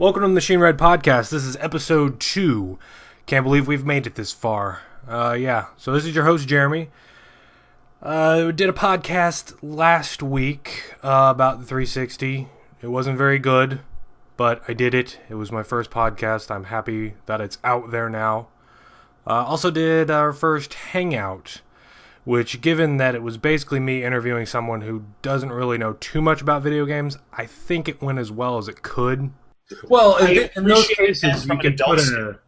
Welcome to the Machine Red Podcast. This is episode 2. Can't believe we've made it this far. So this is your host, Jeremy. We did a podcast last week about the 360. It wasn't very good, but I did it. It was my first podcast. I'm happy that it's out there now. Also did our first Hangout, which, given that it was basically me interviewing someone who doesn't really know too much about video games, I think it went as well as it could. Well, in those cases, you can put in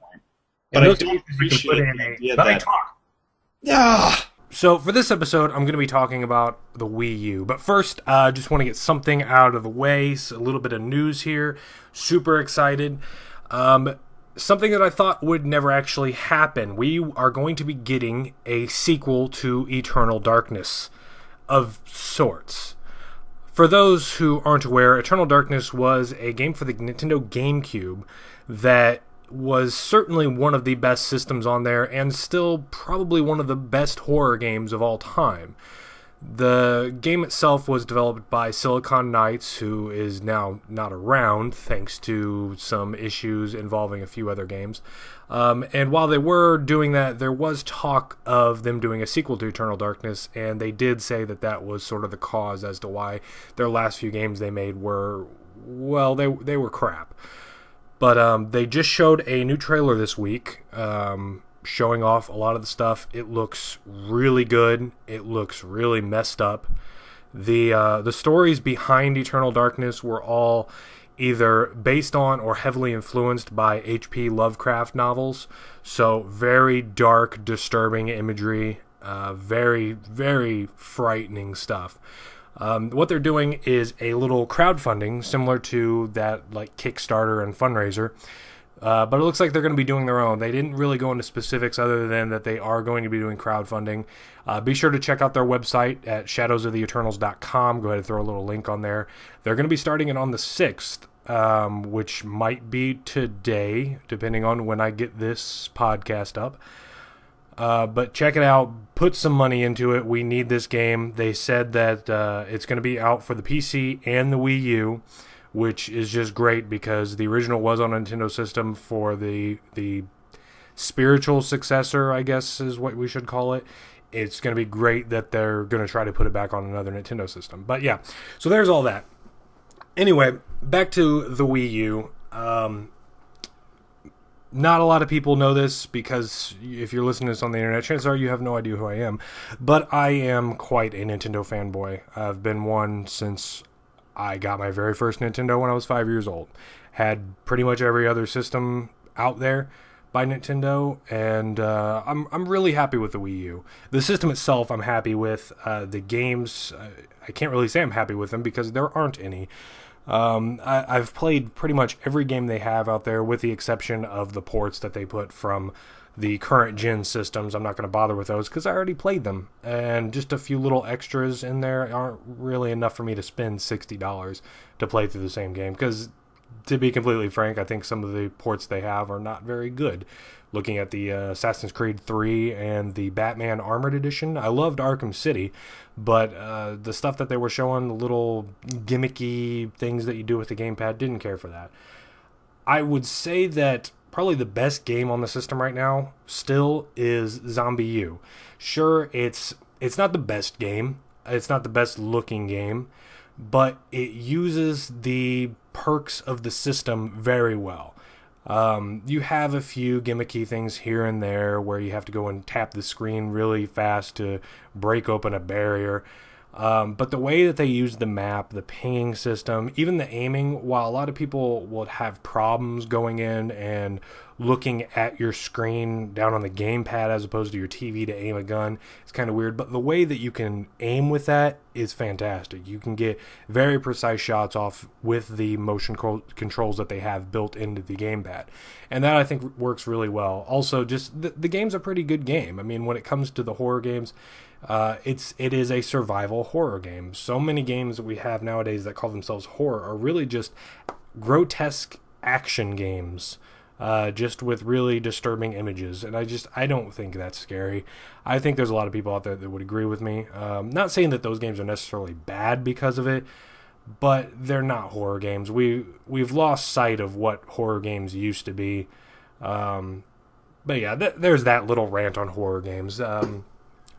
Yeah. So for this episode, I'm going to be talking about the Wii U. But first, I just want to get something out of the way. So a little bit of news here. Super excited. Something that I thought would never actually happen. We are going to be getting a sequel to Eternal Darkness of sorts. For those who aren't aware, Eternal Darkness was a game for the Nintendo GameCube that was certainly one of the best systems on there and still probably one of the best horror games of all time. The game itself was developed by Silicon Knights, who is now not around thanks to some issues involving a few other games. And while they were doing that, there was talk of them doing a sequel to Eternal Darkness, and they did say that that was sort of the cause as to why their last few games they made were, well, they were crap. But they just showed a new trailer this week, showing off a lot of the stuff. It looks really good. It looks really messed up. The stories behind Eternal Darkness were all either based on or heavily influenced by H.P. Lovecraft novels. So very dark, disturbing imagery. Very, very frightening stuff. What they're doing is a little crowdfunding similar to that like Kickstarter and fundraiser. But it looks like they're going to be doing their own. They didn't really go into specifics other than that they are going to be doing crowdfunding. Be sure to check out their website at shadowsoftheeternals.com. Go ahead and throw a little link on there. They're going to be starting it on the 6th, which might be today, depending on when I get this podcast up. But check it out. Put some money into it. We need this game. They said that it's going to be out for the PC and the Wii U, which is just great because the original was on a Nintendo system for the spiritual successor, I guess is what we should call it. It's going to be great that they're going to try to put it back on another Nintendo system. But yeah, so there's all that. Anyway, back to the Wii U. Not a lot of people know this because if you're listening to this on the internet, chances are you have no idea who I am. But I am quite a Nintendo fanboy. I've been one since I got my very first Nintendo when I was 5 years old. Had pretty much every other system out there by Nintendo, and I'm really happy with the Wii U. The system itself I'm happy with. The games, I can't really say I'm happy with them because there aren't any. I've played pretty much every game they have out there with the exception of the ports that they put from the current gen systems. I'm not going to bother with those because I already played them, and just a few little extras in there aren't really enough for me to spend $60 to play through the same game because, to be completely frank, I think some of the ports they have are not very good. Looking at the Assassin's Creed 3 and the Batman Armored Edition, I loved Arkham City, but the stuff that they were showing, the little gimmicky things that you do with the gamepad, didn't care for that. I would say that probably the best game on the system right now still is WiiU. Sure, it's not the best game. It's not the best looking game, but it uses the perks of the system very well. You have a few gimmicky things here and there where you have to go and tap the screen really fast to break open a barrier. But the way that they use the map, the pinging system, even the aiming, while a lot of people will have problems going in and looking at your screen down on the gamepad as opposed to your TV to aim a gun, it's kind of weird. But the way that you can aim with that is fantastic. You can get very precise shots off with the motion controls that they have built into the gamepad. And that, I think, works really well. Also, just the game's a pretty good game. I mean, when it comes to the horror games, it is a survival horror game. So many games that we have nowadays that call themselves horror are really just grotesque action games, just with really disturbing images. And I don't think that's scary. I think there's a lot of people out there that would agree with me. Not saying that those games are necessarily bad because of it, but they're not horror games. We've lost sight of what horror games used to be. But yeah, there's that little rant on horror games.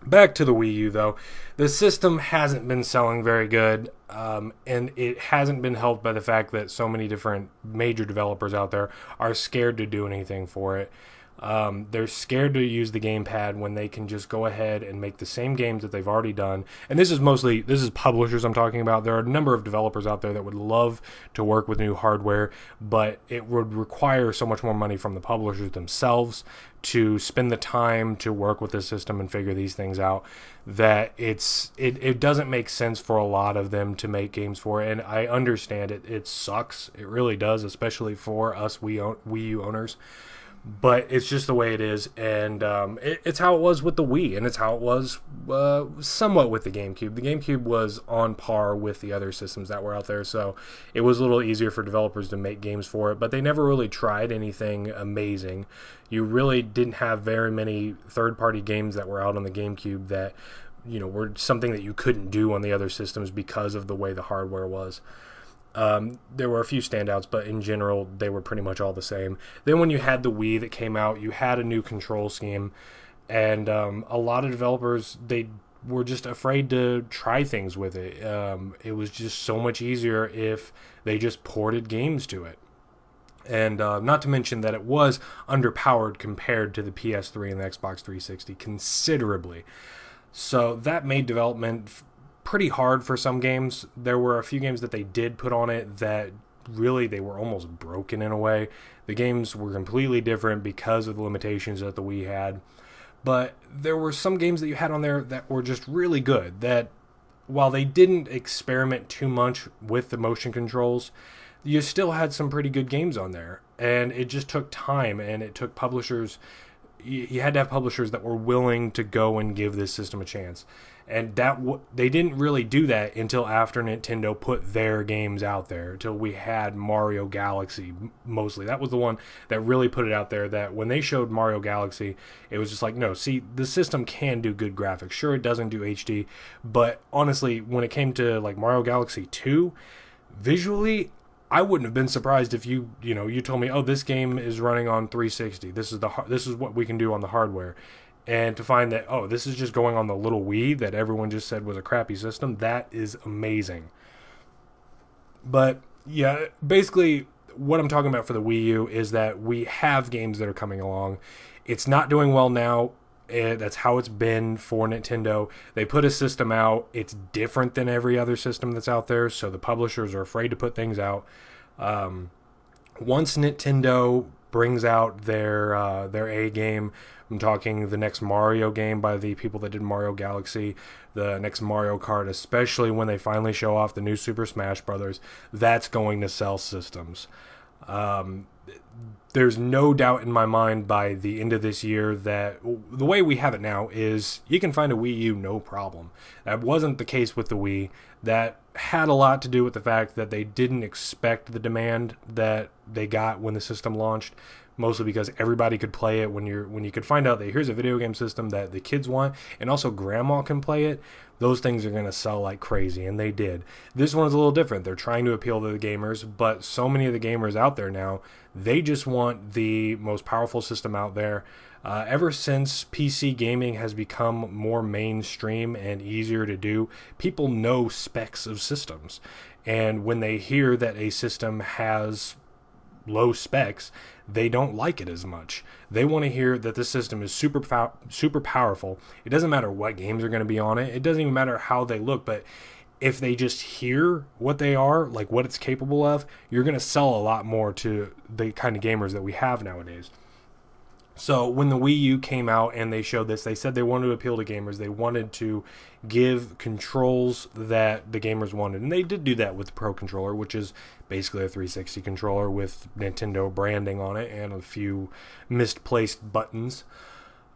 Back to the Wii U, though. The system hasn't been selling very good, and it hasn't been helped by the fact that so many different major developers out there are scared to do anything for it. They're scared to use the gamepad when they can just go ahead and make the same games that they've already done. And this is publishers I'm talking about. There are a number of developers out there that would love to work with new hardware, but it would require so much more money from the publishers themselves to spend the time to work with the system and figure these things out, that it doesn't make sense for a lot of them to make games for it. And I understand it. It sucks. It really does, especially for us Wii U owners. But it's just the way it is, and it's how it was with the Wii, and it's how it was somewhat with the GameCube. The GameCube was on par with the other systems that were out there, so it was a little easier for developers to make games for it, but they never really tried anything amazing. You really didn't have very many third-party games that were out on the GameCube that, were something that you couldn't do on the other systems because of the way the hardware was. There were a few standouts, but in general, they were pretty much all the same. Then when you had the Wii that came out, you had a new control scheme, and a lot of developers, they were just afraid to try things with it. It was just so much easier if they just ported games to it. And not to mention that it was underpowered compared to the PS3 and the Xbox 360 considerably. So that made development pretty hard for some games. There were a few games that they did put on it that really they were almost broken in a way. The games were completely different because of the limitations that the Wii had. But there were some games that you had on there that were just really good, that while they didn't experiment too much with the motion controls, you still had some pretty good games on there. And it just took time, and it took publishers. You had to have publishers that were willing to go and give this system a chance. And they didn't really do that until after Nintendo put their games out there, until we had Mario Galaxy, mostly. That was the one that really put it out there, that when they showed Mario Galaxy, it was just like, no, see, the system can do good graphics. Sure, it doesn't do HD, but honestly, when it came to like Mario Galaxy 2, visually, I wouldn't have been surprised if you told me, oh, this game is running on 360. This is what we can do on the hardware. And to find that, oh, this is just going on the little Wii that everyone just said was a crappy system, that is amazing. But yeah, basically what I'm talking about for the Wii U is that we have games that are coming along. It's not doing well now. That's how it's been for Nintendo. They put a system out. It's different than every other system that's out there, so the publishers are afraid to put things out. Once Nintendo brings out their A game, I'm talking the next Mario game by the people that did Mario Galaxy, the next Mario Kart, especially when they finally show off the new Super Smash Brothers, that's going to sell systems. There's no doubt in my mind by the end of this year that the way we have it now is you can find a Wii U no problem. That wasn't the case with the Wii. That had a lot to do with the fact that they didn't expect the demand that they got when the system launched, mostly because everybody could play it. When you could find out that here's a video game system that the kids want and also grandma can play it, those things are going to sell like crazy, and they did. This one's a little different. They're trying to appeal to the gamers, but so many of the gamers out there now, they just want the most powerful system out there. Ever since PC gaming has become more mainstream and easier to do, people know specs of systems. And when they hear that a system has low specs, they don't like it as much. They want to hear that the system is super powerful. It doesn't matter what games are going to be on it. It doesn't even matter how they look, but if they just hear what they are, like what it's capable of, you're going to sell a lot more to the kind of gamers that we have nowadays. So when the Wii U came out and they showed this, they said they wanted to appeal to gamers. They wanted to give controls that the gamers wanted. And they did do that with the Pro Controller, which is basically a 360 controller with Nintendo branding on it and a few misplaced buttons.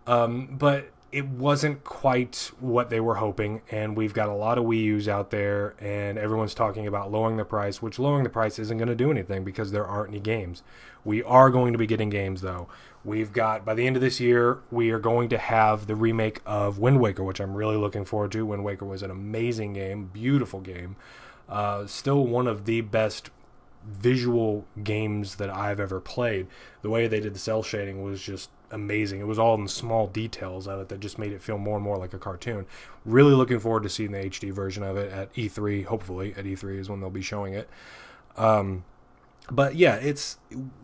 But it wasn't quite what they were hoping, and we've got a lot of Wii U's out there, and everyone's talking about lowering the price, which lowering the price isn't going to do anything because there aren't any games. We are going to be getting games, though. We've got, by the end of this year, we are going to have the remake of Wind Waker, which I'm really looking forward to. Wind Waker was an amazing game, beautiful game. Still one of the best visual games that I've ever played. The way they did the cell shading was just amazing. It was all in the small details of it that just made it feel more and more like a cartoon. Really looking forward to seeing the HD version of it at E3. Hopefully at E3 is when they'll be showing it. But yeah,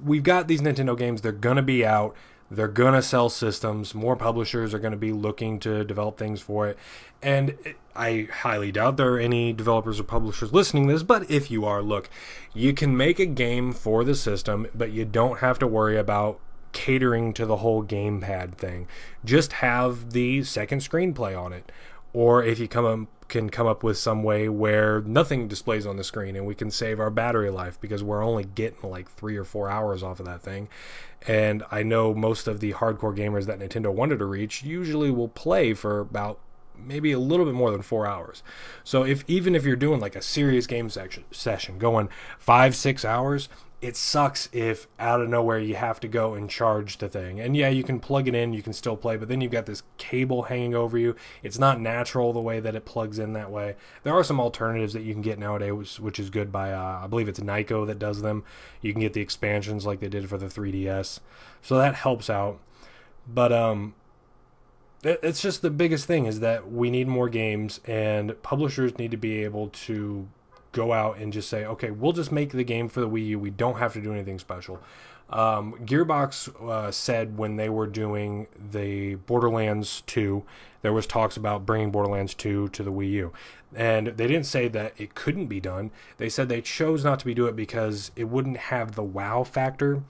we've got these Nintendo games. They're gonna be out. They're gonna sell systems. More publishers are gonna be looking to develop things for it. And I highly doubt there are any developers or publishers listening to this, but if you are, look, you can make a game for the system, but you don't have to worry about catering to the whole gamepad thing. Just have the second screenplay on it. Or if you can come up with some way where nothing displays on the screen and we can save our battery life because we're only getting like 3 or 4 hours off of that thing. And I know most of the hardcore gamers that Nintendo wanted to reach usually will play for about maybe a little bit more than 4 hours. So even if you're doing like a serious game session going 5-6 hours, it sucks if out of nowhere you have to go and charge the thing. And yeah, you can plug it in, you can still play, but then you've got this cable hanging over you. It's not natural the way that it plugs in that way. There are some alternatives that you can get nowadays, which is good by, I believe it's Nyko that does them. You can get the expansions like they did for the 3DS. So that helps out. But it's just the biggest thing is that we need more games, and publishers need to be able to go out and just say, okay, we'll just make the game for the Wii U. We don't have to do anything special. Gearbox said when they were doing the Borderlands 2, there was talks about bringing Borderlands 2 to the Wii U. And they didn't say that it couldn't be done. They said they chose not to do it because it wouldn't have the wow factor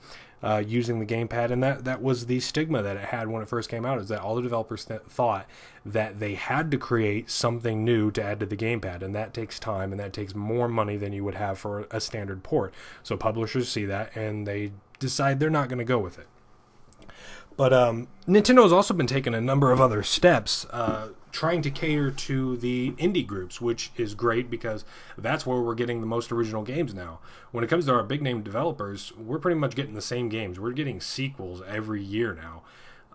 using the gamepad. And that was the stigma that it had when it first came out, is that all the developers thought that they had to create something new to add to the gamepad. And that takes time, and that takes more money than you would have for a standard port. So publishers see that, and they decide they're not going to go with it. But Nintendo has also been taking a number of other steps trying to cater to the indie groups, which is great because that's where we're getting the most original games now. When it comes to our big name developers, we're pretty much getting the same games. We're getting sequels every year now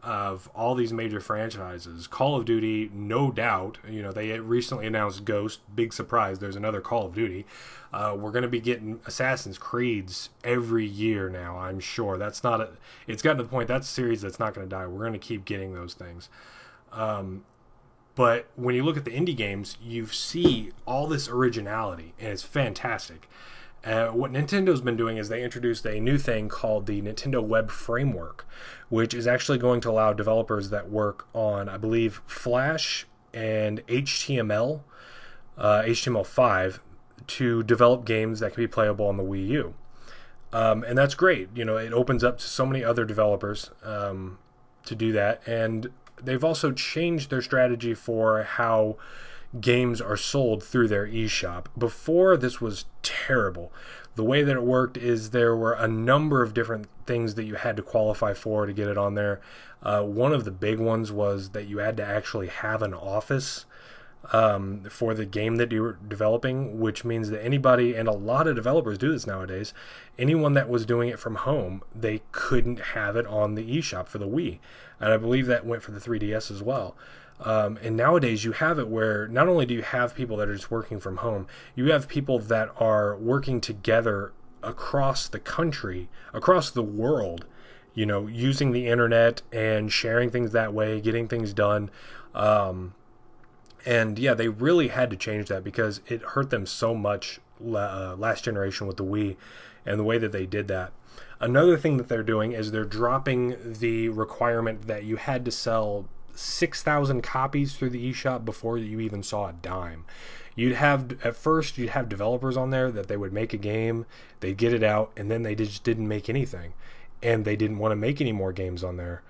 of all these major franchises. Call of Duty, no doubt. You know, they recently announced Ghost. Big surprise, there's another Call of Duty. We're going to be getting Assassin's Creeds every year now, I'm sure. It's gotten to the point, that's a series that's not going to die. We're going to keep getting those things. But when you look at the indie games, you see all this originality, and it's fantastic. What Nintendo's been doing is they introduced a new thing called the Nintendo Web Framework, which is actually going to allow developers that work on, I believe, Flash and HTML, HTML5, to develop games that can be playable on the Wii U. And that's great. You know, it opens up to so many other developers to do that. And they've also changed their strategy for how games are sold through their eShop. Before, this was terrible. The way that it worked is there were a number of different things that you had to qualify for to get it on there. One of the big ones was that you had to actually have an office for the game that you were developing, which means that anybody, and a lot of developers do this nowadays, anyone that was doing it from home, they couldn't have it on the eShop for the Wii. And I believe that went for the 3DS as well. And nowadays you have it where not only do you have people that are just working from home, you have people that are working together across the country, across the world, you know, using the internet and sharing things that way, getting things done. And yeah, they really had to change that because it hurt them so much last generation with the Wii and the way that they did that. Another thing that they're doing is they're dropping the requirement that you had to sell 6,000 copies through the eShop before you even saw a dime. At first you'd have developers on there that they would make a game, they'd get it out, and then they just didn't make anything. And they didn't want to make any more games on there.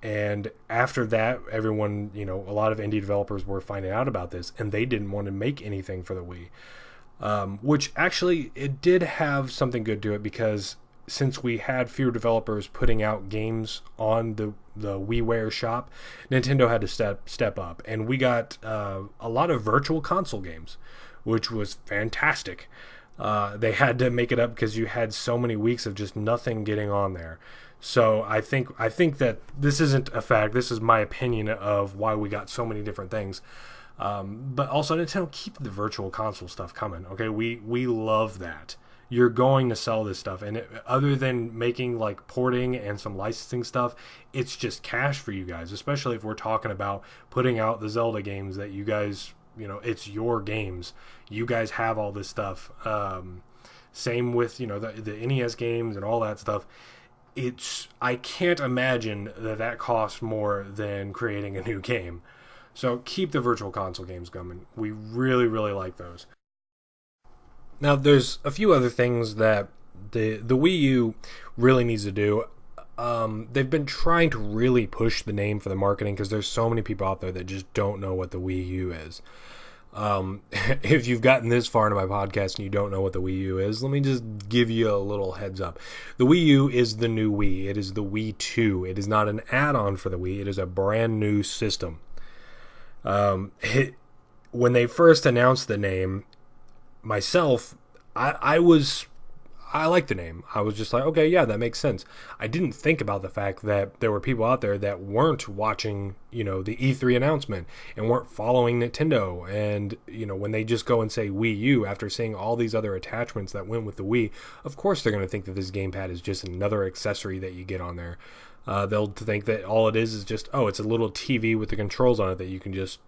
And after that, everyone, you know, a lot of indie developers were finding out about this, and they didn't want to make anything for the Wii. Which actually, it did have something good to it, because since we had fewer developers putting out games on the WiiWare shop, Nintendo had to step up. And we got a lot of virtual console games, which was fantastic. They had to make it up because you had so many weeks of just nothing getting on there. So I think that this isn't a fact. This is my opinion of why we got so many different things. But also, Nintendo, keep the virtual console stuff coming. Okay, we love that. You're going to sell this stuff, and other than making like porting and some licensing stuff, it's just cash for you guys. Especially if we're talking about putting out the Zelda games that you guys, it's your games. You guys have all this stuff. Same with the NES games and all that stuff. I can't imagine that costs more than creating a new game. So keep the virtual console games coming. We really, really like those. Now, there's a few other things that the Wii U really needs to do. They've been trying to really push the name for the marketing because there's so many people out there that just don't know what the Wii U is. If you've gotten this far into my podcast and you don't know what the Wii U is, let me just give you a little heads up. The Wii U is the new Wii. It is the Wii 2. It is not an add-on for the Wii. It is a brand new system. When they first announced the name, myself, I liked the name. I was just like, okay, yeah, that makes sense. I didn't think about the fact that there were people out there that weren't watching, the E3 announcement and weren't following Nintendo. And, when they just go and say Wii U after seeing all these other attachments that went with the Wii, of course they're going to think that this gamepad is just another accessory that you get on there. They'll think that all it is just, it's a little TV with the controls on it that you can just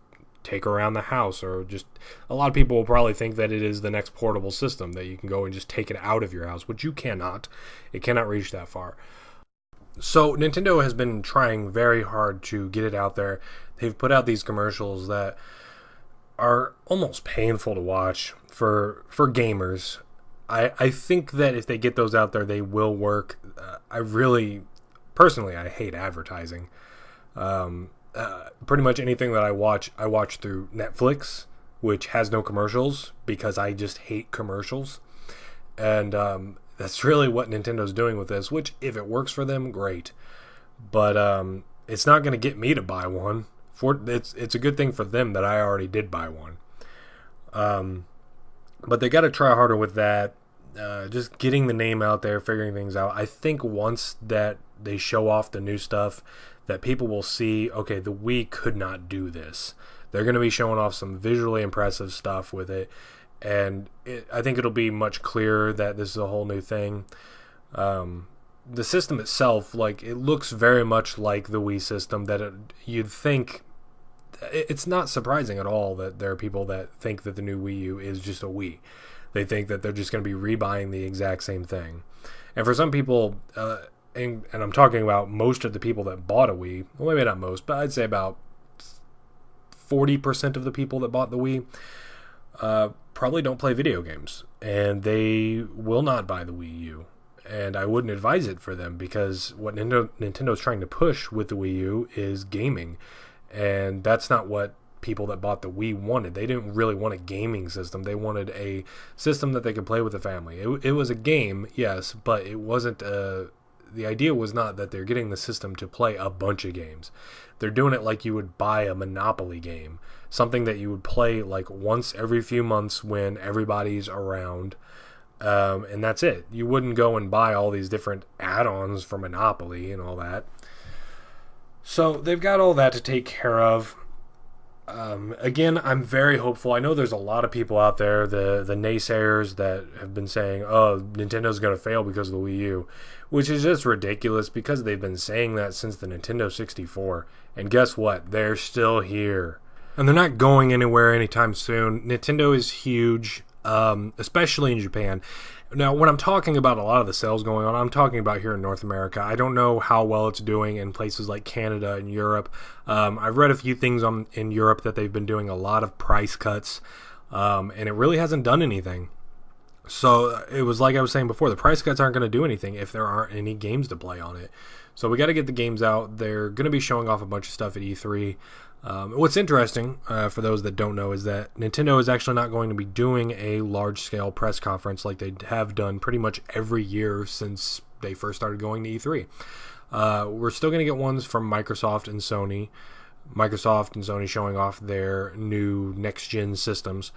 take around the house, or just a lot of people will probably think that it is the next portable system that you can go and just take it out of your house, which you cannot. It cannot reach that far. So Nintendo has been trying very hard to get it out there. They've put out these commercials that are almost painful to watch for gamers. I think that if they get those out there, they will work. Personally, I hate advertising. Pretty much anything that I watch through Netflix, which has no commercials because I just hate commercials. And that's really what Nintendo's doing with this, which if it works for them, great. But it's not going to get me to buy one. It's a good thing for them that I already did buy one. But they got to try harder with that. Just getting the name out there, figuring things out. I think once that they show off the new stuff, that people will see, okay, the Wii could not do this. They're going to be showing off some visually impressive stuff with it, and I think it'll be much clearer that this is a whole new thing. The system itself, it looks very much like the Wii system, that you'd think. It's not surprising at all that there are people that think that the new Wii U is just a Wii. They think that they're just going to be rebuying the exact same thing. And for some people, and I'm talking about most of the people that bought a Wii, well, maybe not most, but I'd say about 40% of the people that bought the Wii probably don't play video games, and they will not buy the Wii U. And I wouldn't advise it for them, because what Nintendo's trying to push with the Wii U is gaming, and that's not what people that bought the Wii wanted. They didn't really want a gaming system. They wanted a system that they could play with the family. It was a game, yes, but it wasn't the idea was not that they're getting the system to play a bunch of games. They're doing it like you would buy a Monopoly game, something that you would play once every few months when everybody's around, and that's it. You wouldn't go and buy all these different add-ons for Monopoly and all that. So they've got all that to take care of. Again, I'm very hopeful. I know there's a lot of people out there, the naysayers that have been saying, Nintendo's going to fail because of the Wii U, which is just ridiculous because they've been saying that since the Nintendo 64. And guess what? They're still here. And they're not going anywhere anytime soon. Nintendo is huge, especially in Japan. Now, when I'm talking about a lot of the sales going on, I'm talking about here in North America. I don't know how well it's doing in places like Canada and Europe. I've read a few things in Europe that they've been doing a lot of price cuts, and it really hasn't done anything. So it was like I was saying before, the price cuts aren't going to do anything if there aren't any games to play on it. So we got to get the games out. They're going to be showing off a bunch of stuff at E3. What's interesting, for those that don't know, is that Nintendo is actually not going to be doing a large-scale press conference like they have done pretty much every year since they first started going to E3. We're still going to get ones from Microsoft and Sony. Microsoft and Sony showing off their new next-gen systems.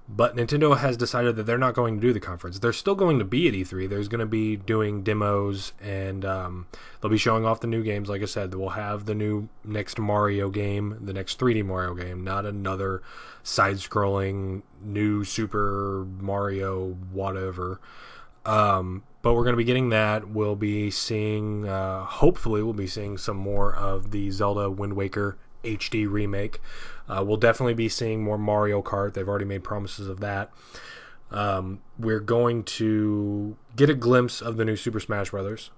But Nintendo has decided that they're not going to do the conference. They're still going to be at E3. There's going to be doing demos, and they'll be showing off the new games. Like I said, we'll have the new next Mario game, the next 3D Mario game, not another side-scrolling new Super Mario whatever. But we're going to be getting that. We'll be seeing, hopefully, we'll be seeing some more of the Zelda Wind Waker HD remake. We'll definitely be seeing more Mario Kart. They've already made promises of that. We're going to get a glimpse of the new Super Smash Brothers.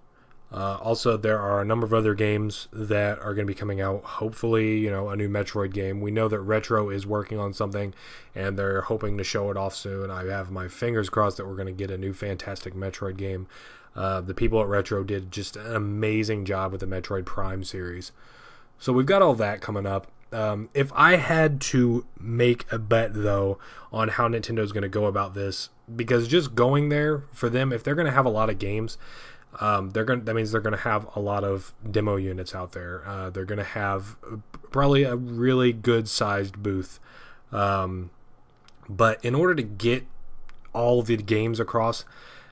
Also, there are a number of other games that are going to be coming out. Hopefully, a new Metroid game. We know that Retro is working on something, and they're hoping to show it off soon. I have my fingers crossed that we're going to get a new fantastic Metroid game. The people at Retro did just an amazing job with the Metroid Prime series. So we've got all that coming up. If I had to make a bet, though, on how Nintendo's going to go about this, because just going there for them, if they're going to have a lot of games, that means they're going to have a lot of demo units out there. They're going to have probably a really good-sized booth. But in order to get all the games across,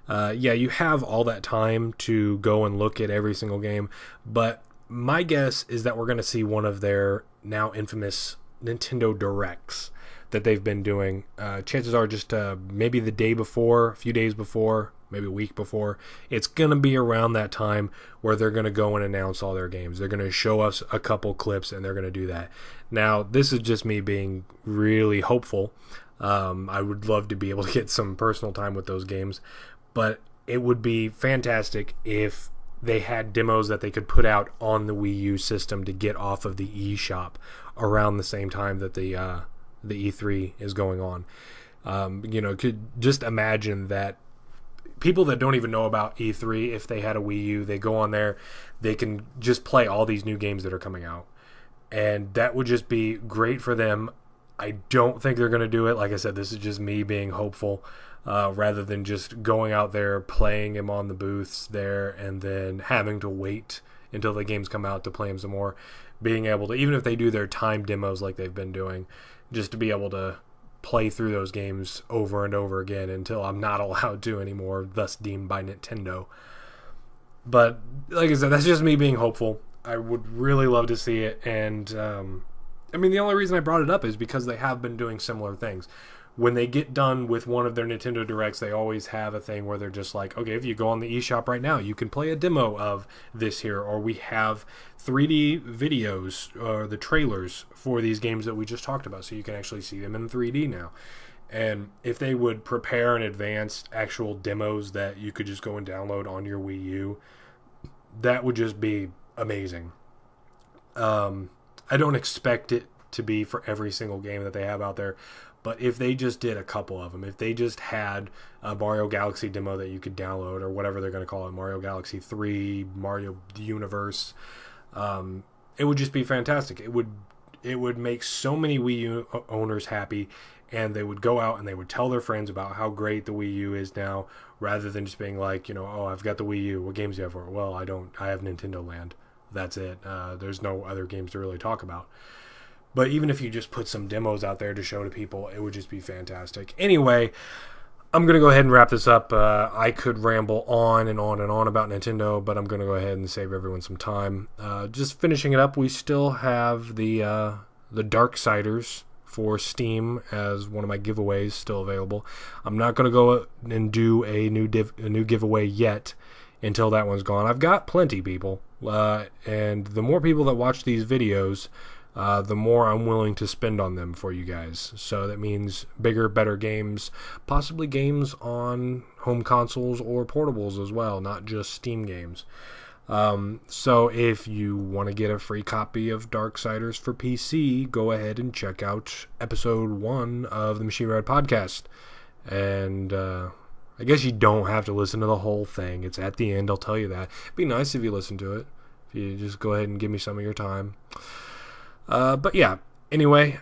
you have all that time to go and look at every single game, but my guess is that we're going to see one of their now infamous Nintendo Directs that they've been doing. Chances are just maybe the day before, a few days before, maybe a week before. It's going to be around that time where they're going to go and announce all their games. They're going to show us a couple clips, and they're going to do that. Now, this is just me being really hopeful. I would love to be able to get some personal time with those games, but it would be fantastic if they had demos that they could put out on the Wii U system to get off of the eShop around the same time that the E3 is going on. Could just imagine that people that don't even know about E3, if they had a Wii U, they go on there, they can just play all these new games that are coming out. And that would just be great for them. I don't think they're going to do it. Like I said, this is just me being hopeful. Rather than just going out there, playing him on the booths there, and then having to wait until the games come out to play him some more. Being able to, even if they do their time demos like they've been doing, just to be able to play through those games over and over again until I'm not allowed to anymore, thus deemed by Nintendo. But, like I said, that's just me being hopeful. I would really love to see it, and, the only reason I brought it up is because they have been doing similar things. When they get done with one of their Nintendo Directs, they always have a thing where they're just like, okay, if you go on the eShop right now, you can play a demo of this here, or we have 3D videos, or the trailers for these games that we just talked about, so you can actually see them in 3D now. And if they would prepare in advance actual demos that you could just go and download on your Wii U, that would just be amazing. I don't expect it to be for every single game that they have out there, but if they just did a couple of them, if they just had a Mario Galaxy demo that you could download, or whatever they're going to call it, Mario Galaxy 3, Mario Universe, it would just be fantastic. It would make so many Wii U owners happy, and they would go out and they would tell their friends about how great the Wii U is now, rather than just being like, oh, I've got the Wii U. What games do you have for it? Well, I have Nintendo Land. That's it. There's no other games to really talk about. But even if you just put some demos out there to show to people, it would just be fantastic. Anyway, I'm going to go ahead and wrap this up. I could ramble on and on and on about Nintendo, but I'm going to go ahead and save everyone some time. Just finishing it up, we still have the Darksiders for Steam as one of my giveaways still available. I'm not going to go and do a new giveaway yet until that one's gone. I've got plenty, people. And the more people that watch these videos, the more I'm willing to spend on them for you guys. So that means bigger, better games, possibly games on home consoles or portables as well, not just Steam games. So if you want to get a free copy of Darksiders for PC, go ahead and check out episode 1 of the Machine Ride Podcast. And I guess you don't have to listen to the whole thing. It's at the end, I'll tell you that. It'd be nice if you listen to it. If you just go ahead and give me some of your time. But yeah, anyway,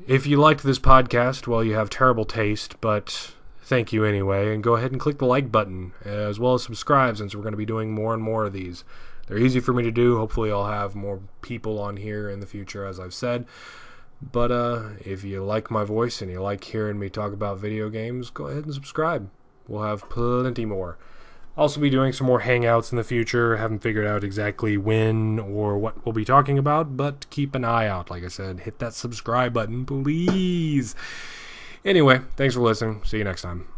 if you liked this podcast, well, you have terrible taste, but thank you anyway, and go ahead and click the like button, as well as subscribe, since we're going to be doing more and more of these. They're easy for me to do. Hopefully I'll have more people on here in the future, as I've said. But if you like my voice and you like hearing me talk about video games, go ahead and subscribe. We'll have plenty more. I'll also be doing some more hangouts in the future. Haven't figured out exactly when or what we'll be talking about, but keep an eye out. Like I said, hit that subscribe button, please. Anyway, thanks for listening. See you next time.